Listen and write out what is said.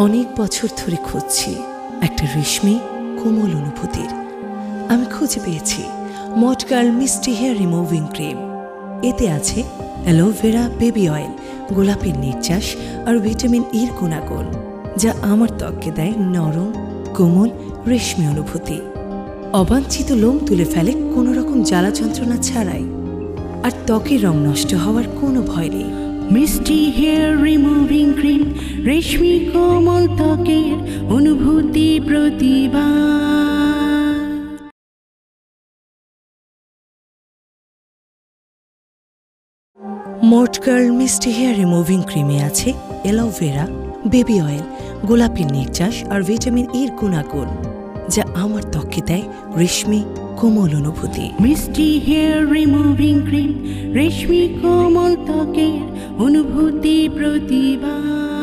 অনেক বছর ধরে খুঁজছি একটা রেশমি কোমল অনুভূতির। আমি খুঁজে পেয়েছি মড গার্ল মিস্টি হেয়ার রিমুভিং ক্রিম। এতে আছে অ্যালোভেরা, বেবি অয়েল, গোলাপের নির্যাস আর ভিটামিন ইর গুণাগুণ, যা আমার ত্বককে দেয় নরম কোমল রেশমি অনুভূতি। অবাঞ্ছিত লোম তুলে ফেলে কোনো রকম জ্বালা যন্ত্রণা ছাড়াই, আর ত্বকের রং নষ্ট হওয়ার কোনো ভয় নেই। মিস্টি হেয়ার রিমুভিং ক্রিম, রেশমি কোমল ত্বকের অনুভূতি প্রতিবার। মড গার্ল মিস্টি হেয়ার রিমুভিং ক্রিমে আছে অ্যালোভেরা, বেবি অয়েল, গোলাপের নির্যাস আর ভিটামিন ইর গুণাগুণ, যা আমার ত্বককে দেয় রেশমি কোমল অনুভূতি। মিস্টি হেয়ার রিমুভিং ক্রিম, রেশমি কোমল ত্বকের অনুভূতি প্রতিবার।